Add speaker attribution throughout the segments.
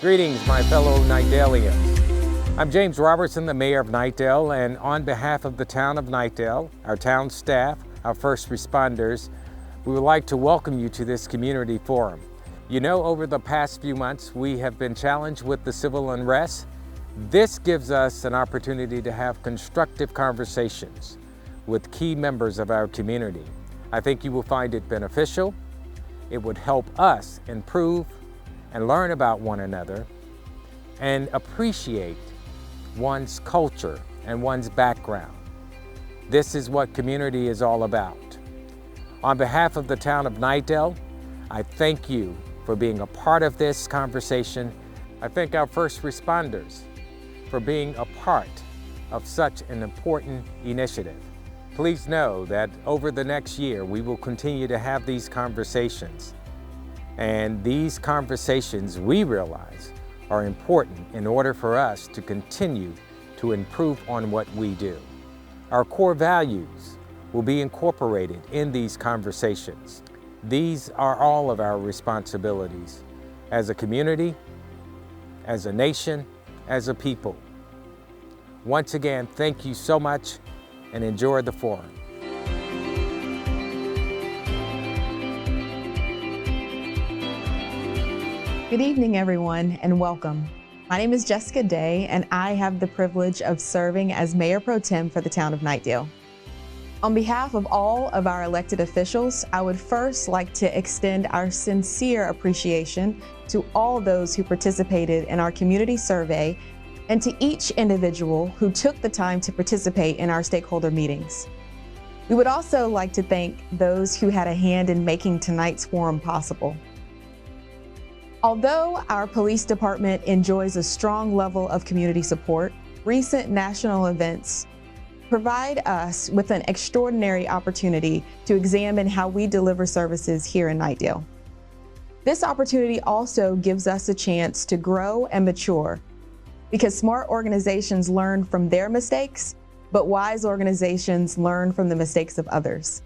Speaker 1: Greetings, my fellow Knightdalians. I'm James Robertson, the Mayor of Knightdale, and on behalf of the town of Knightdale, our town staff, our first responders, we would like to welcome you to this community forum. You know, over the past few months, we have been challenged with the civil unrest. This gives us an opportunity to have constructive conversations with key members of our community. I think you will find it beneficial. It would help us improve and learn about one another and appreciate one's culture and one's background. This is what community is all about. On behalf of the town of Knightdale, I thank you for being a part of this conversation. I thank our first responders for being a part of such an important initiative. Please know that over the next year, we will continue to have these conversations. And these conversations, we realize, are important in order for us to continue to improve on what we do. Our core values will be incorporated in these conversations. These are all of our responsibilities as a community, as a nation, as a people. Once again, thank you so much and enjoy the forum.
Speaker 2: Good evening, everyone, and welcome. My name is Jessica Day, and I have the privilege of serving as Mayor Pro Tem for the town of Knightdale. On behalf of all of our elected officials, I would first like to extend our sincere appreciation to all those who participated in our community survey and to each individual who took the time to participate in our stakeholder meetings. We would also like to thank those who had a hand in making tonight's forum possible. Although our police department enjoys a strong level of community support, recent national events provide us with an extraordinary opportunity to examine how we deliver services here in Knightdale. This opportunity also gives us a chance to grow and mature, because smart organizations learn from their mistakes, but wise organizations learn from the mistakes of others.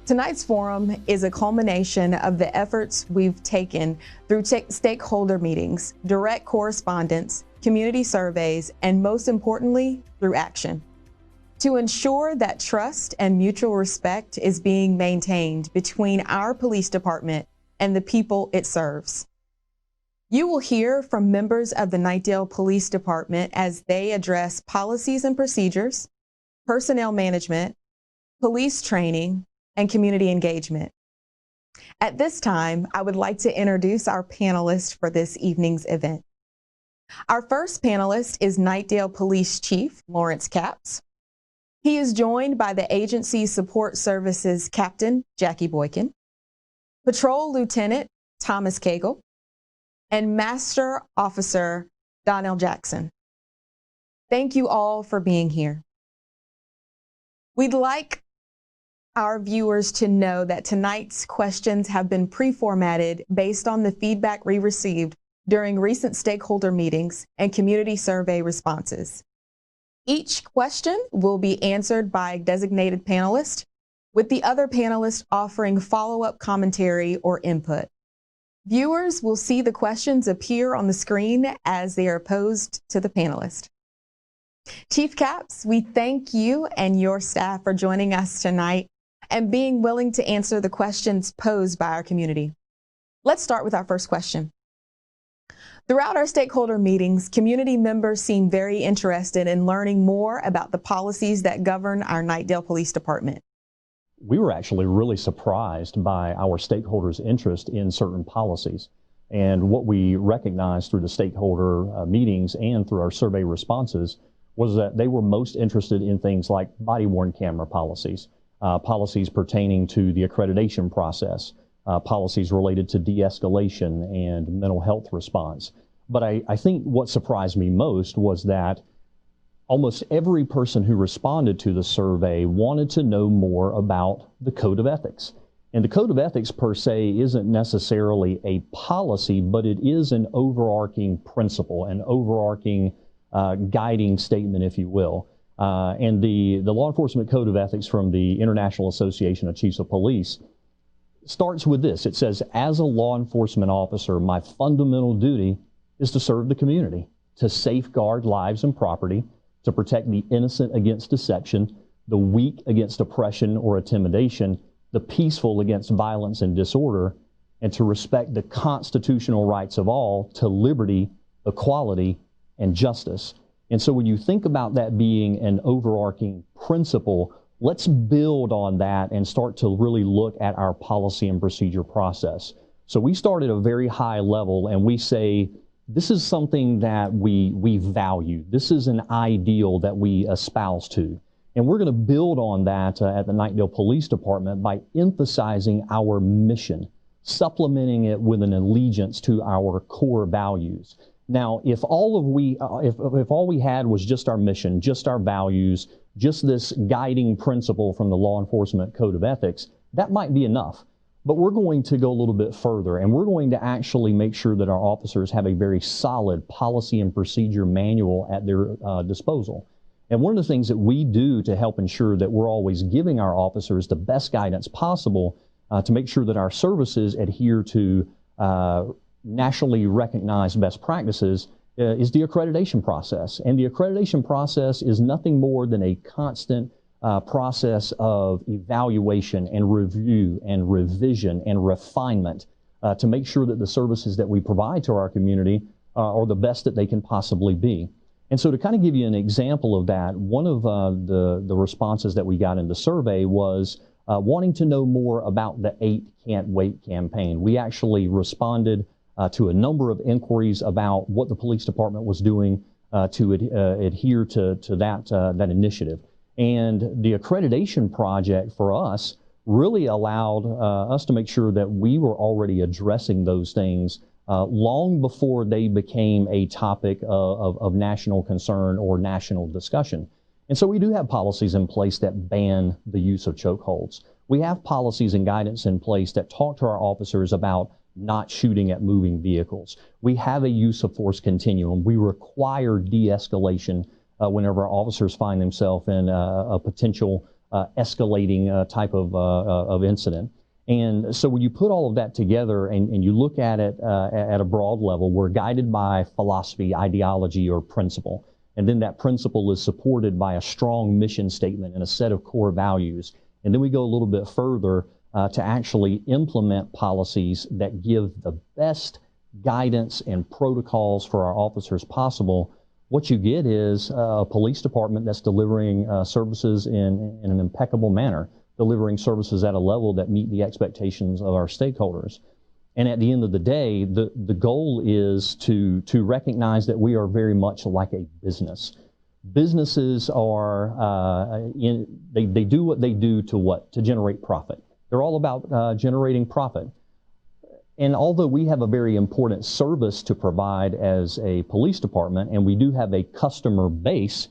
Speaker 2: Tonight's forum is a culmination of the efforts we've taken through stakeholder meetings, direct correspondence, community surveys, and most importantly, through action, to ensure that trust and mutual respect is being maintained between our police department and the people it serves. You will hear from members of the Knightdale Police Department as they address policies and procedures, personnel management, police training, and community engagement. At this time, I would like to introduce our panelists for this evening's event. Our first panelist is Knightdale Police Chief Lawrence Capps. He is joined by the agency's support services Captain Jackie Boykin, Patrol Lieutenant Thomas Cagle, and Master Officer Donnell Jackson. Thank you all for being here. We'd like our viewers to know that tonight's questions have been pre-formatted based on the feedback we received during recent stakeholder meetings and community survey responses. Each question will be answered by a designated panelist, with the other panelists offering follow-up commentary or input. Viewers will see the questions appear on the screen as they are posed to the panelist. Chief Capps, we thank you and your staff for joining us tonight and being willing to answer the questions posed by our community. Let's start with our first question. Throughout our stakeholder meetings, community members seem very interested in learning more about the policies that govern our Knightdale Police Department.
Speaker 3: We were actually really surprised by our stakeholders' interest in certain policies. And what we recognized through the stakeholder meetings and through our survey responses was that they were most interested in things like body-worn camera policies, policies pertaining to the accreditation process, policies related to de-escalation and mental health response. But I think what surprised me most was that almost every person who responded to the survey wanted to know more about the Code of Ethics. And the Code of Ethics per se isn't necessarily a policy, but it is an overarching principle, an overarching guiding statement, if you will. And the Law Enforcement Code of Ethics from the International Association of Chiefs of Police starts with this. It says, as a law enforcement officer, my fundamental duty is to serve the community, to safeguard lives and property, to protect the innocent against deception, the weak against oppression or intimidation, the peaceful against violence and disorder, and to respect the constitutional rights of all to liberty, equality, and justice. And so when you think about that being an overarching principle, let's build on that and start to really look at our policy and procedure process. So we start at a very high level and we say, this is something that we value. This is an ideal that we espouse to. And we're going to build on that at the Knightdale Police Department by emphasizing our mission, supplementing it with an allegiance to our core values. Now, if all we had was just our mission, just our values, just this guiding principle from the Law Enforcement Code of Ethics, that might be enough. But we're going to go a little bit further, and we're going to actually make sure that our officers have a very solid policy and procedure manual at their disposal. And one of the things that we do to help ensure that we're always giving our officers the best guidance possible to make sure that our services adhere to nationally recognized best practices is the accreditation process. And the accreditation process is nothing more than a constant process of evaluation and review and revision and refinement to make sure that the services that we provide to our community are the best that they can possibly be. And so to kind of give you an example of that, one of the responses that we got in the survey was wanting to know more about the 8 Can't Wait campaign. We actually responded to a number of inquiries about what the police department was doing to adhere to that initiative. And the accreditation project for us really allowed us to make sure that we were already addressing those things long before they became a topic of national concern or national discussion. And so we do have policies in place that ban the use of chokeholds. We have policies and guidance in place that talk to our officers about not shooting at moving vehicles. We have a use of force continuum. We require de-escalation whenever our officers find themselves in a potential escalating type of incident. And so when you put all of that together and you look at it at a broad level, we're guided by philosophy, ideology, or principle. And then that principle is supported by a strong mission statement and a set of core values. And then we go a little bit further to actually implement policies that give the best guidance and protocols for our officers possible. What you get is a police department that's delivering services in an impeccable manner, delivering services at a level that meet the expectations of our stakeholders. And at the end of the day, the goal is to recognize that we are very much like a business. Businesses are, they do what they do to generate profit. They're all about generating profit. And although we have a very important service to provide as a police department, and we do have a customer base,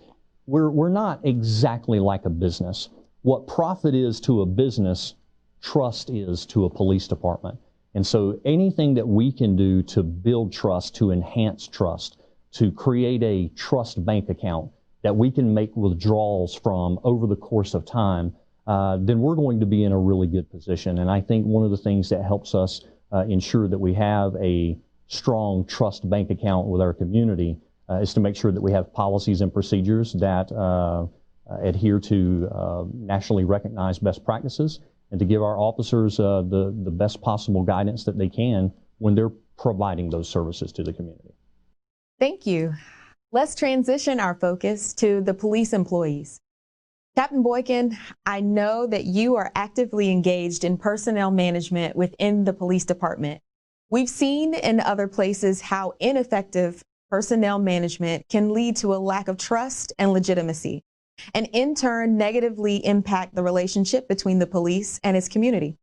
Speaker 3: we're not exactly like a business. What profit is to a business, trust is to a police department. And so anything that we can do to build trust, to enhance trust, to create a trust bank account that we can make withdrawals from over the course of time, then we're going to be in a really good position. And I think one of the things that helps us ensure that we have a strong trust bank account with our community is to make sure that we have policies and procedures that adhere to nationally recognized best practices, and to give our officers the best possible guidance that they can when they're providing those services to the community.
Speaker 2: Thank you. Let's transition our focus to the police employees. Captain Boykin, I know that you are actively engaged in personnel management within the police department. We've seen in other places how ineffective personnel management can lead to a lack of trust and legitimacy, and in turn negatively impact the relationship between the police and its community.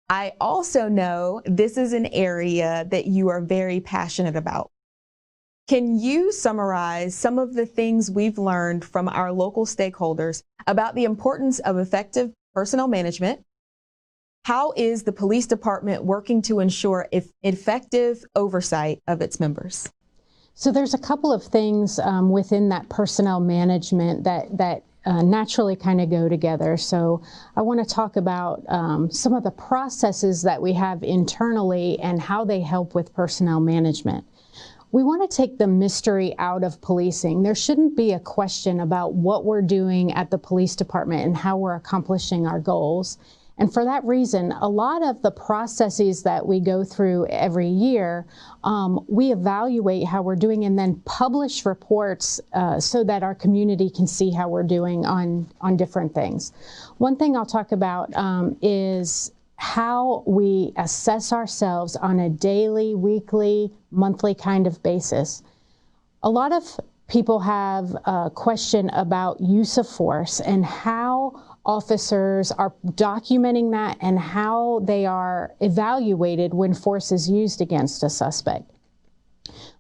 Speaker 2: I also know this is an area that you are very passionate about. Can you summarize some of the things we've learned from our local stakeholders about the importance of effective personnel management? How is the police department working to ensure effective oversight of its members?
Speaker 4: So there's a couple of things within that personnel management that naturally kind of go together. So I want to talk about some of the processes that we have internally and how they help with personnel management. we want to take the mystery out of policing. There shouldn't be a question about what we're doing at the police department and how we're accomplishing our goals. And for that reason, a lot of the processes that we go through every year, we evaluate how we're doing and then publish reports so that our community can see how we're doing on different things. One thing I'll talk about is how we assess ourselves on a daily, weekly, monthly kind of basis. A lot of people have a question about use of force and how officers are documenting that and how they are evaluated when force is used against a suspect.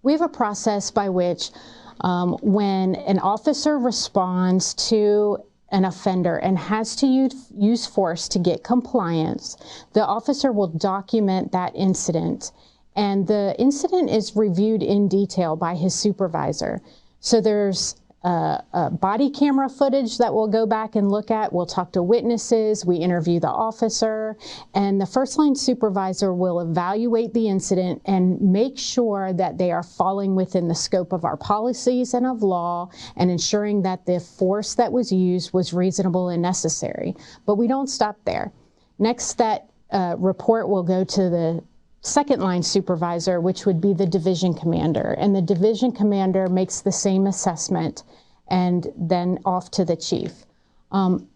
Speaker 4: We have a process by which when an officer responds to an offender and has to use force to get compliance, the officer will document that incident, and the incident is reviewed in detail by his supervisor. So there's body camera footage that we'll go back and look at. We'll talk to witnesses, we interview the officer, and the first line supervisor will evaluate the incident and make sure that they are falling within the scope of our policies and of law and ensuring that the force that was used was reasonable and necessary. But we don't stop there. Next, that report will go to the second line supervisor, which would be the division commander, and the division commander makes the same assessment and then off to the chief.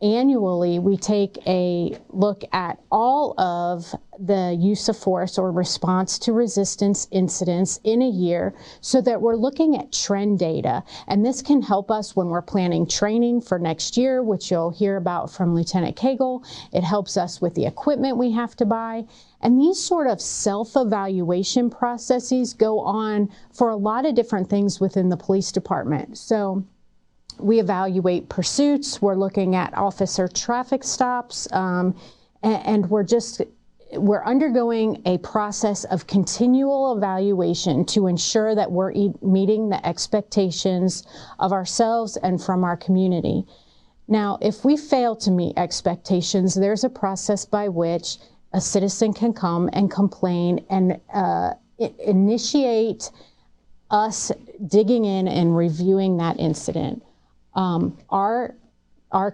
Speaker 4: Annually, we take a look at all of the use of force or response to resistance incidents in a year so that we're looking at trend data. And this can help us when we're planning training for next year, which you'll hear about from Lieutenant Cagle. It helps us with the equipment we have to buy. And these sort of self-evaluation processes go on for a lot of different things within the police department. So we evaluate pursuits, we're looking at officer traffic stops, and we're undergoing a process of continual evaluation to ensure that we're meeting the expectations of ourselves and from our community. Now, if we fail to meet expectations, there's a process by which a citizen can come and complain and initiate us digging in and reviewing that incident. Our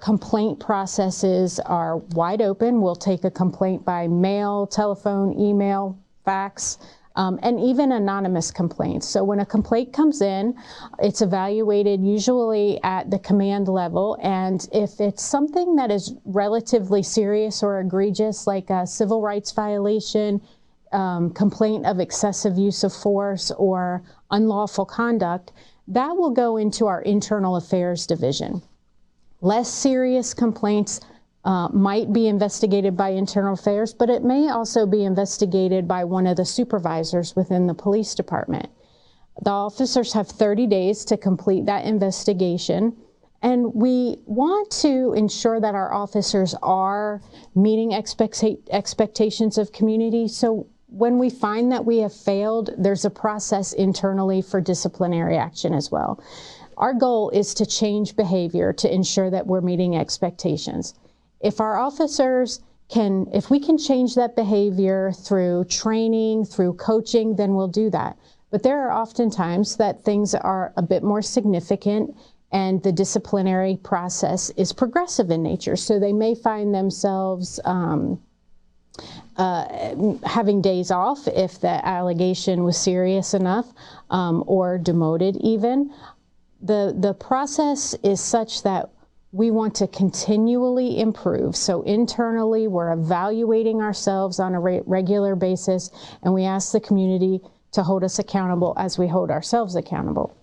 Speaker 4: complaint processes are wide open. We'll take a complaint by mail, telephone, email, fax, and even anonymous complaints. So when a complaint comes in, it's evaluated usually at the command level, and if it's something that is relatively serious or egregious, like a civil rights violation, complaint of excessive use of force or unlawful conduct, that will go into our internal affairs division. Less serious complaints might be investigated by internal affairs, but it may also be investigated by one of the supervisors within the police department. The officers have 30 days to complete that investigation, and we want to ensure that our officers are meeting expectations of community. So when we find that we have failed, there's a process internally for disciplinary action as well. Our goal is to change behavior to ensure that we're meeting expectations. If our officers if we can change that behavior through training, through coaching, then we'll do that. But there are often times that things are a bit more significant and the disciplinary process is progressive in nature. So they may find themselves having days off if the allegation was serious enough, or demoted even. The process is such that we want to continually improve. So internally, we're evaluating ourselves on a regular basis, and we ask the community to hold us accountable as we hold ourselves accountable.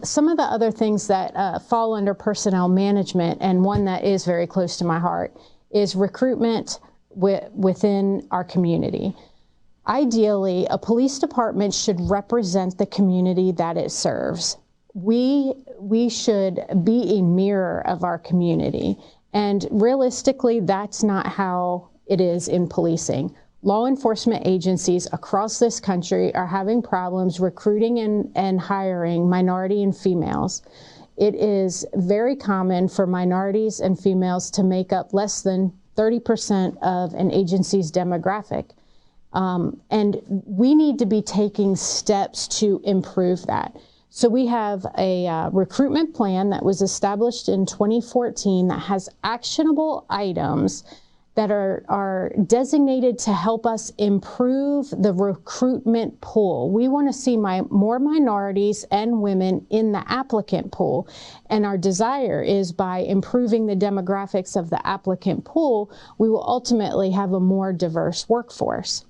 Speaker 4: Some of the other things that fall under personnel management, and one that is very close to my heart, is recruitment within our community. Ideally, a police department should represent the community that it serves. We should be a mirror of our community, and realistically, that's not how it is in policing. Law enforcement agencies across this country are having problems recruiting and hiring minority and females. It is very common for minorities and females to make up less than 30% of an agency's demographic. And we need to be taking steps to improve that. So we have a recruitment plan that was established in 2014 that has actionable items that are designated to help us improve the recruitment pool. We want to see more minorities and women in the applicant pool. And our desire is by improving the demographics of the applicant pool, we will ultimately have a more diverse workforce.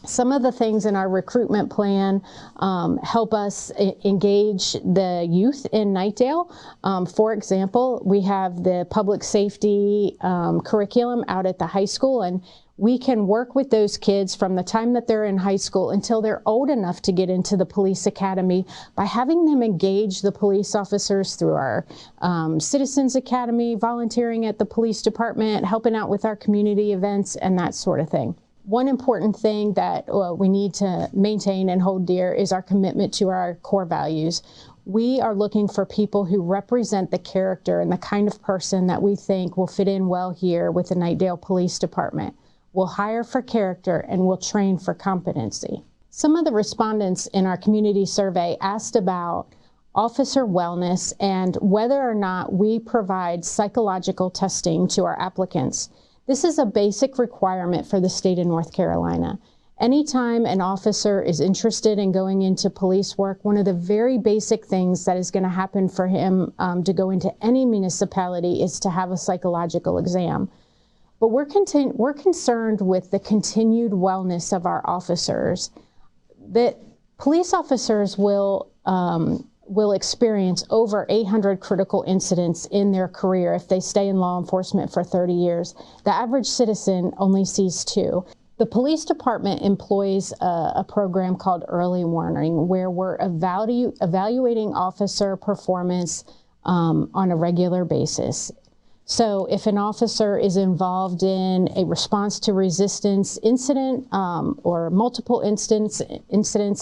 Speaker 4: Some of the things in our recruitment plan help us engage the youth in Knightdale. For example, we have the public safety curriculum out at the high school, and we can work with those kids from the time that they're in high school until they're old enough to get into the police academy by having them engage the police officers through our Citizens Academy, volunteering at the police department, helping out with our community events, and that sort of thing. One important thing that we need to maintain and hold dear is our commitment to our core values. We are looking for people who represent the character and the kind of person that we think will fit in well here with the Knightdale Police Department. We'll hire for character and we'll train for competency. Some of the respondents in our community survey asked about officer wellness and whether or not we provide psychological testing to our applicants. This is a basic requirement for the state of North Carolina. Anytime an officer is interested in going into police work, one of the very basic things that is going to happen for him to go into any municipality is to have a psychological exam. But we're concerned with the continued wellness of our officers. That police officers will experience over 800 critical incidents in their career if they stay in law enforcement for 30 years. The average citizen only sees 2. The police department employs a program called Early Warning, where we're evaluating officer performance on a regular basis. So if an officer is involved in a response to resistance incident or multiple incidents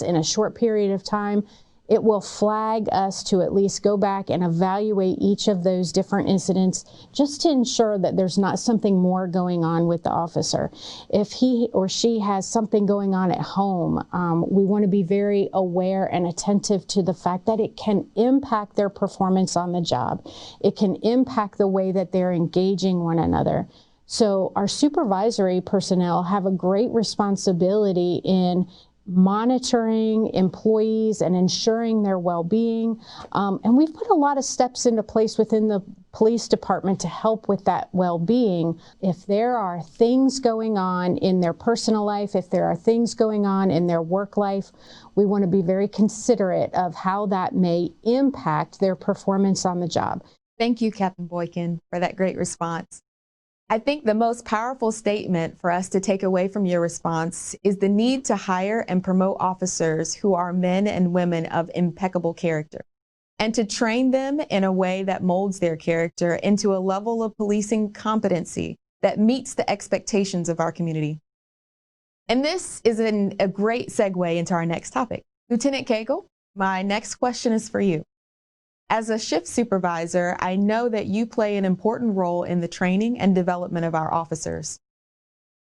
Speaker 4: in a short period of time, it will flag us to at least go back and evaluate each of those different incidents just to ensure that there's not something more going on with the officer. If he or she has something going on at home, we want to be very aware and attentive to the fact that it can impact their performance on the job. It can impact the way that they're engaging one another. So our supervisory personnel have a great responsibility in monitoring employees and ensuring their well-being. And we've put a lot of steps into place within the police department to help with that well-being. If there are things going on in their personal life, if there are things going on in their work life, we want to be very considerate of how that may impact their performance on the job.
Speaker 2: Thank you, Captain Boykin, for that great response. I think the most powerful statement for us to take away from your response is the need to hire and promote officers who are men and women of impeccable character, and to train them in a way that molds their character into a level of policing competency that meets the expectations of our community. And this is a great segue into our next topic. Lieutenant Cagle, my next question is for you. As a shift supervisor, I know that you play an important role in the training and development of our officers.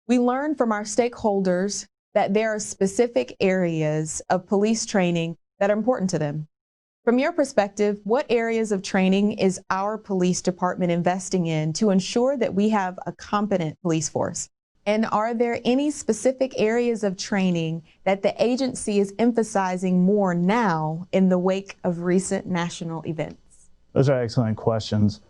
Speaker 2: We learn from our stakeholders that there are specific areas of police training that are important to them. From your perspective, what areas of training is our police department investing in to ensure that we have a competent police force? And are there any specific areas of training that the agency is emphasizing more now in the wake of recent national events?
Speaker 5: Those are excellent questions.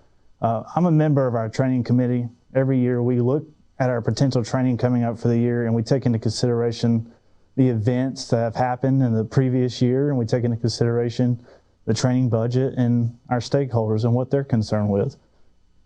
Speaker 5: I'm a member of our training committee. Every year we look at our potential training coming up for the year, and we take into consideration the events that have happened in the previous year, and we take into consideration the training budget and our stakeholders and what they're concerned with.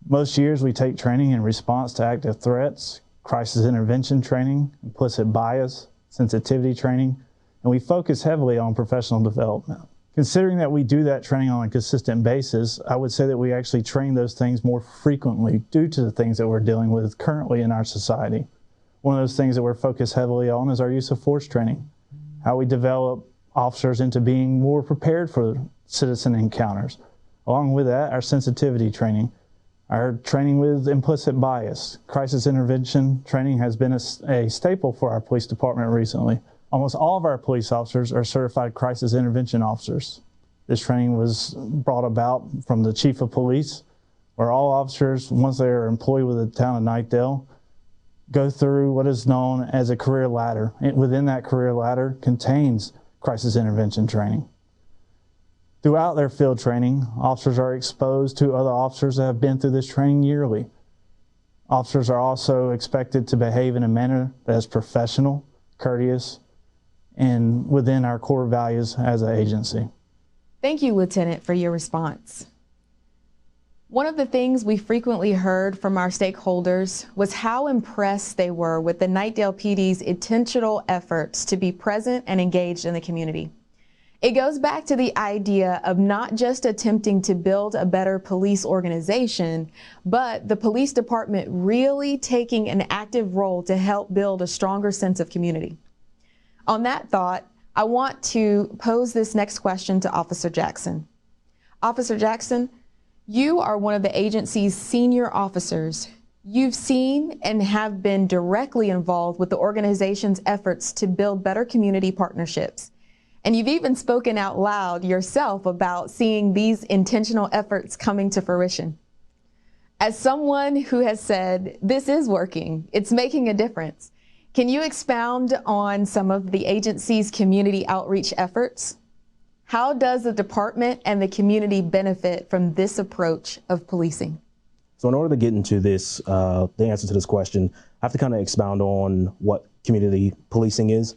Speaker 5: Most years we take training in response to active threats, crisis intervention training, implicit bias, sensitivity training, and we focus heavily on professional development. Considering that we do that training on a consistent basis, I would say that we actually train those things more frequently due to the things that we're dealing with currently in our society. One of those things that we're focused heavily on is our use of force training, how we develop officers into being more prepared for citizen encounters. Along with that, our sensitivity training. Our training with implicit bias, crisis intervention training has been a staple for our police department recently. Almost all of our police officers are certified crisis intervention officers. This training was brought about from the chief of police, where all officers, once they are employed with the town of Knightdale, go through what is known as a career ladder. And within that career ladder contains crisis intervention training. Throughout their field training, officers are exposed to other officers that have been through this training yearly. Officers are also expected to behave in a manner that is professional, courteous, and within our core values as an agency.
Speaker 2: Thank you, Lieutenant, for your response. One of the things we frequently heard from our stakeholders was how impressed they were with the Knightdale PD's intentional efforts to be present and engaged in the community. It goes back to the idea of not just attempting to build a better police organization, but the police department really taking an active role to help build a stronger sense of community. On that thought, I want to pose this next question to Officer Jackson. Officer Jackson, you are one of the agency's senior officers. You've seen and have been directly involved with the organization's efforts to build better community partnerships. And you've even spoken out loud yourself about seeing these intentional efforts coming to fruition. As someone who has said, this is working, it's making a difference, can you expound on some of the agency's community outreach efforts? How does the department and the community benefit from this approach of policing?
Speaker 6: So in order to get into this, the answer to this question, I have to kind of expound on what community policing is.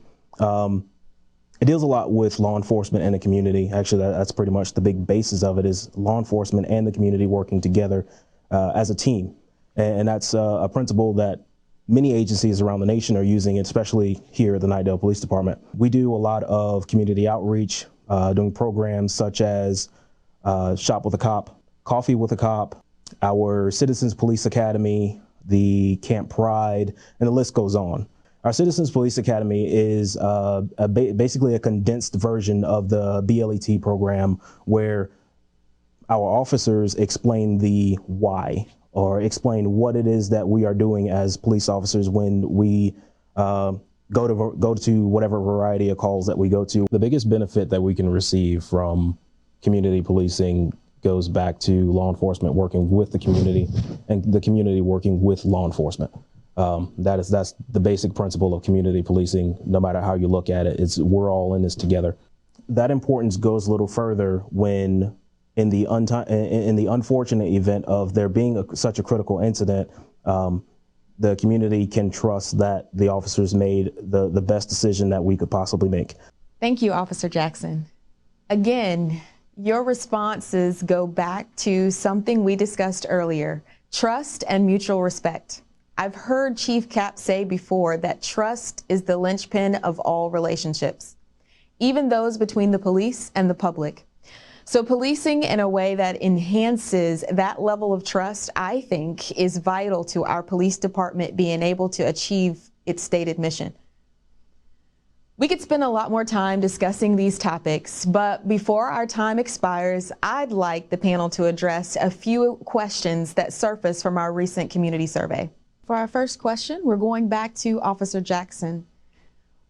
Speaker 6: It deals a lot with law enforcement and the community. Actually, that's pretty much the big basis of it, is law enforcement and the community working together as a team. And that's a principle that many agencies around the nation are using, especially here at the Knightdale Police Department. We do a lot of community outreach, doing programs such as Shop with a Cop, Coffee with a Cop, our Citizens Police Academy, the Camp Pride, and the list goes on. Our Citizens Police Academy is basically a condensed version of the BLET program, where our officers explain the why, or explain what it is that we are doing as police officers when we go to whatever variety of calls that we go to. The biggest benefit that we can receive from community policing goes back to law enforcement working with the community and the community working with law enforcement. That's the basic principle of community policing. No matter how you look at it, we're all in this together. That importance goes a little further when, in the unfortunate event of there being such a critical incident, the community can trust that the officers made the best decision that we could possibly make.
Speaker 2: Thank you, Officer Jackson. Again, your responses go back to something we discussed earlier: trust and mutual respect. I've heard Chief Cap say before that trust is the linchpin of all relationships, even those between the police and the public. So policing in a way that enhances that level of trust, I think, is vital to our police department being able to achieve its stated mission. We could spend a lot more time discussing these topics, but before our time expires, I'd like the panel to address a few questions that surfaced from our recent community survey. For our first question, we're going back to Officer Jackson.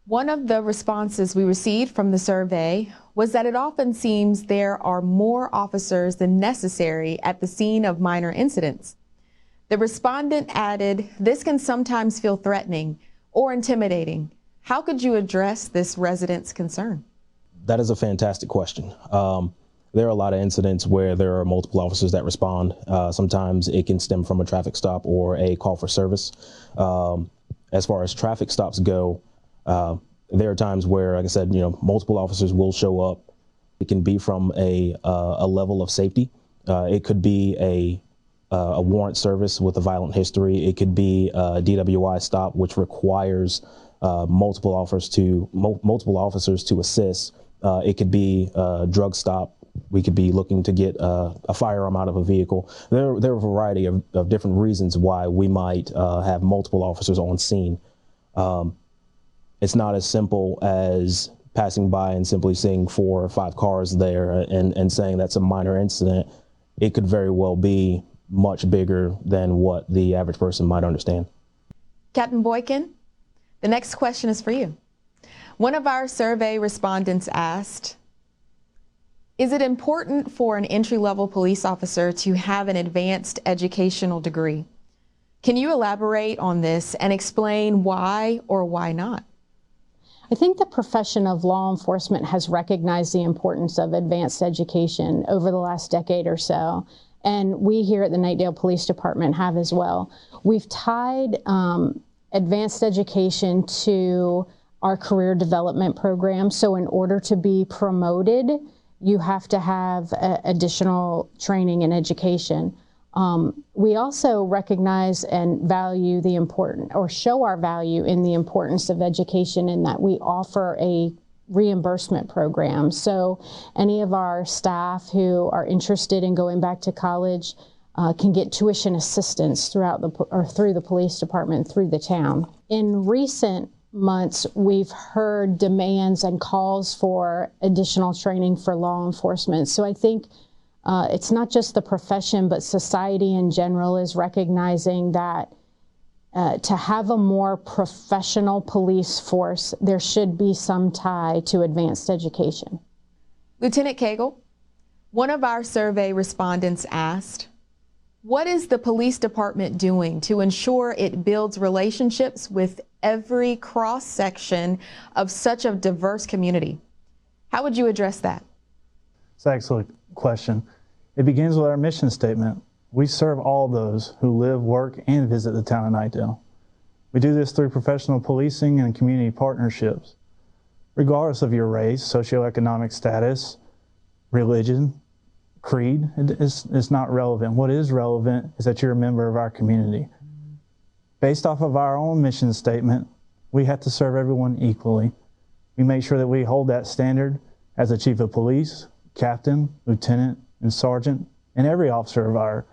Speaker 2: One of the responses we received from the survey was that it often seems there are more officers than necessary at the scene of minor incidents. The respondent added, "This can sometimes feel threatening or intimidating. How could you address this resident's concern?"
Speaker 6: That is a fantastic question. There are a lot of incidents where there are multiple officers that respond. Sometimes it can stem from a traffic stop or a call for service. As far as traffic stops go, there are times where, like I said, multiple officers will show up. It can be from a level of safety. It could be a warrant service with a violent history. It could be a DWI stop, which requires multiple officers to assist. It could be a drug stop. We could be looking to get a firearm out of a vehicle. There are a variety of different reasons why we might have multiple officers on scene. It's not as simple as passing by and simply seeing 4 or 5 cars there and saying that's a minor incident. It could very well be much bigger than what the average person might understand.
Speaker 2: Captain Boykin, the next question is for you. One of our survey respondents asked, is it important for an entry-level police officer to have an advanced educational degree? Can you elaborate on this and explain why or why not?
Speaker 4: I think the profession of law enforcement has recognized the importance of advanced education over the last decade or so, and we here at the Knightdale Police Department have as well. We've tied advanced education to our career development program, so in order to be promoted, you have to have additional training and education. We also recognize and value the show our value in the importance of education in that we offer a reimbursement program. So any of our staff who are interested in going back to college can get tuition assistance through the police department, through the town. In recent months, we've heard demands and calls for additional training for law enforcement. So I think it's not just the profession, but society in general is recognizing that to have a more professional police force, there should be some tie to advanced education.
Speaker 2: Lieutenant Cagle, one of our survey respondents asked, what is the police department doing to ensure it builds relationships with every cross-section of such a diverse community? How would you address that?
Speaker 5: It's an excellent question. It begins with our mission statement. We serve all those who live, work, and visit the town of Knightdale. We do this through professional policing and community partnerships. Regardless of your race, socioeconomic status, religion, creed, it's not relevant. What is relevant is that you're a member of our community. Based off of our own mission statement, we have to serve everyone equally. We make sure that we hold that standard as a chief of police, captain, lieutenant, and sergeant, and every officer of our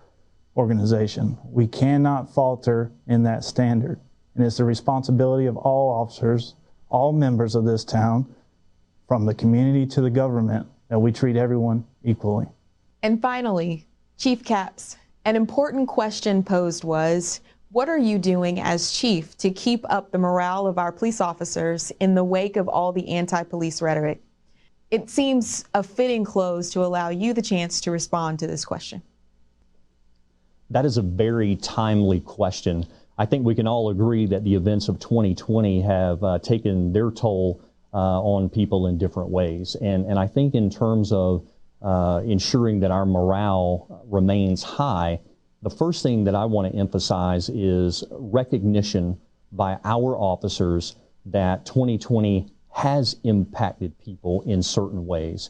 Speaker 5: organization. We cannot falter in that standard. And it's the responsibility of all officers, all members of this town, from the community to the government, that we treat everyone equally.
Speaker 2: And finally, Chief Capps, an important question posed was, what are you doing as chief to keep up the morale of our police officers in the wake of all the anti-police rhetoric? It seems a fitting close to allow you the chance to respond to this question.
Speaker 3: That is a very timely question. I think we can all agree that the events of 2020 have taken their toll on people in different ways. And I think in terms of ensuring that our morale remains high, the first thing that I want to emphasize is recognition by our officers that 2020 has impacted people in certain ways,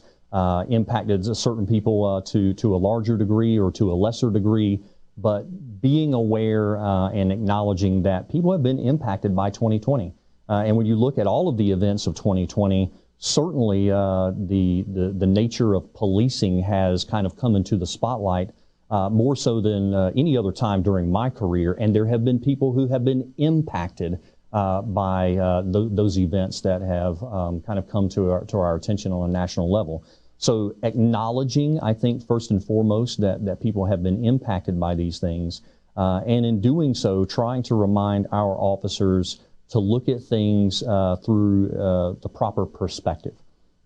Speaker 3: impacted certain people to a larger degree or to a lesser degree, but being aware and acknowledging that people have been impacted by 2020. And when you look at all of the events of 2020, certainly the nature of policing has kind of come into the spotlight more so than any other time during my career. And there have been people who have been impacted by those events that have kind of come to our attention on a national level. So acknowledging, I think, first and foremost, that people have been impacted by these things, and in doing so, trying to remind our officers to look at things through the proper perspective.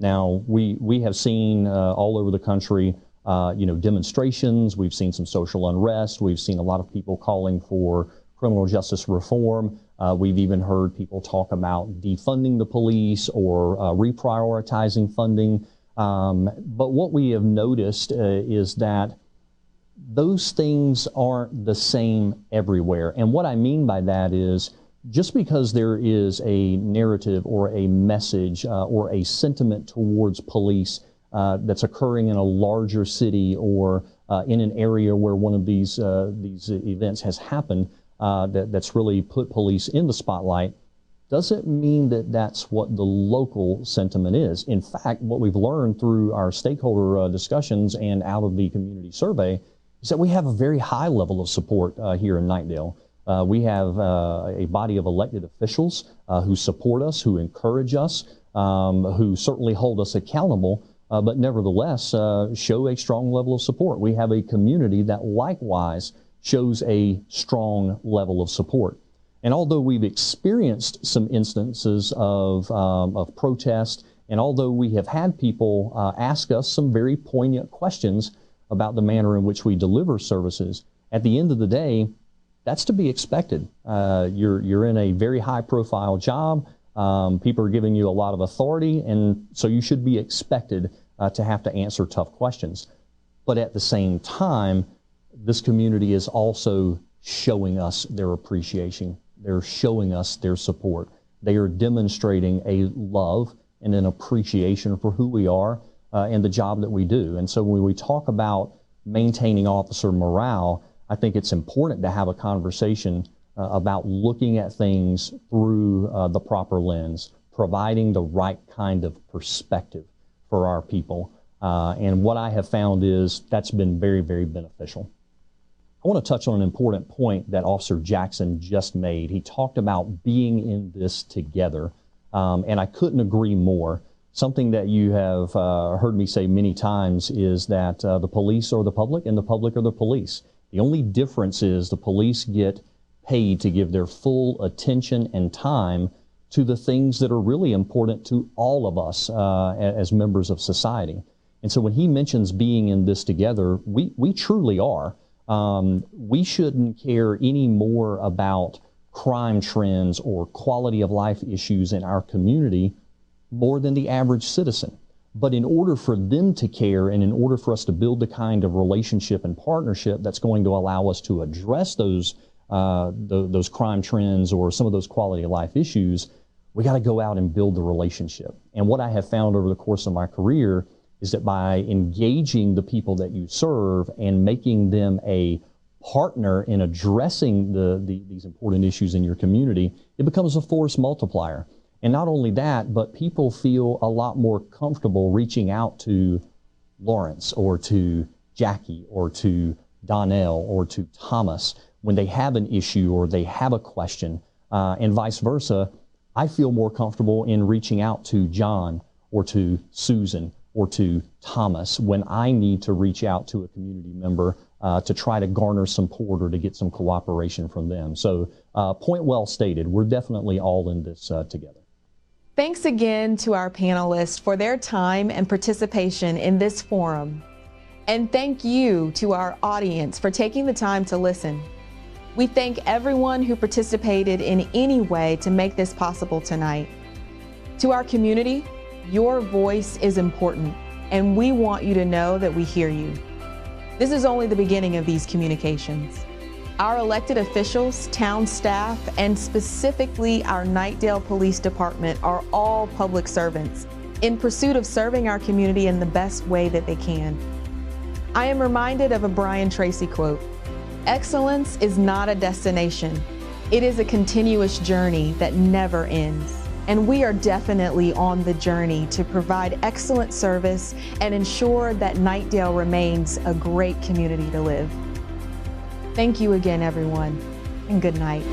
Speaker 3: Now, we have seen all over the country, demonstrations. We've seen some social unrest. We've seen a lot of people calling for criminal justice reform. We've even heard people talk about defunding the police or reprioritizing funding. But what we have noticed is that those things aren't the same everywhere. And what I mean by that is just because there is a narrative or a message or a sentiment towards police that's occurring in a larger city or in an area where one of these events has happened that's really put police in the spotlight, doesn't mean that that's what the local sentiment is. In fact, what we've learned through our stakeholder discussions and out of the community survey is that we have a very high level of support here in Knightdale. We have a body of elected officials who support us, who encourage us, who certainly hold us accountable, but nevertheless show a strong level of support. We have a community that likewise shows a strong level of support. And although we've experienced some instances of protest, and although we have had people ask us some very poignant questions about the manner in which we deliver services, at the end of the day, that's to be expected. You're in a very high-profile job. People are giving you a lot of authority, and so you should be expected to have to answer tough questions. But at the same time, this community is also showing us their appreciation. They're showing us their support. They are demonstrating a love and an appreciation for who we are and the job that we do. And so when we talk about maintaining officer morale, I think it's important to have a conversation about looking at things through the proper lens, providing the right kind of perspective for our people. And what I have found is that's been very, very beneficial. I want to touch on an important point that Officer Jackson just made. He talked about being in this together, and I couldn't agree more. Something that you have heard me say many times is that the police are the public and the public are the police. The only difference is the police get paid to give their full attention and time to the things that are really important to all of us as members of society. And so when he mentions being in this together, we truly are. We shouldn't care any more about crime trends or quality of life issues in our community more than the average citizen. But in order for them to care and in order for us to build the kind of relationship and partnership that's going to allow us to address those crime trends or some of those quality of life issues, we got to go out and build the relationship. And what I have found over the course of my career is that by engaging the people that you serve and making them a partner in addressing these important issues in your community, it becomes a force multiplier. And not only that, but people feel a lot more comfortable reaching out to Lawrence or to Jackie or to Donnell or to Thomas when they have an issue or they have a question, and vice versa. I feel more comfortable in reaching out to John or to Susan or to Thomas when I need to reach out to a community member to try to garner some support or to get some cooperation from them. So point well stated. We're definitely all in this together.
Speaker 2: Thanks again to our panelists for their time and participation in this forum. And thank you to our audience for taking the time to listen. We thank everyone who participated in any way to make this possible tonight. To our community, your voice is important, and we want you to know that we hear you. This is only the beginning of these communications. Our elected officials, town staff, and specifically our Knightdale Police Department are all public servants in pursuit of serving our community in the best way that they can. I am reminded of a Brian Tracy quote: "Excellence is not a destination. It is a continuous journey that never ends." And we are definitely on the journey to provide excellent service and ensure that Knightdale remains a great community to live. Thank you again, everyone, and good night.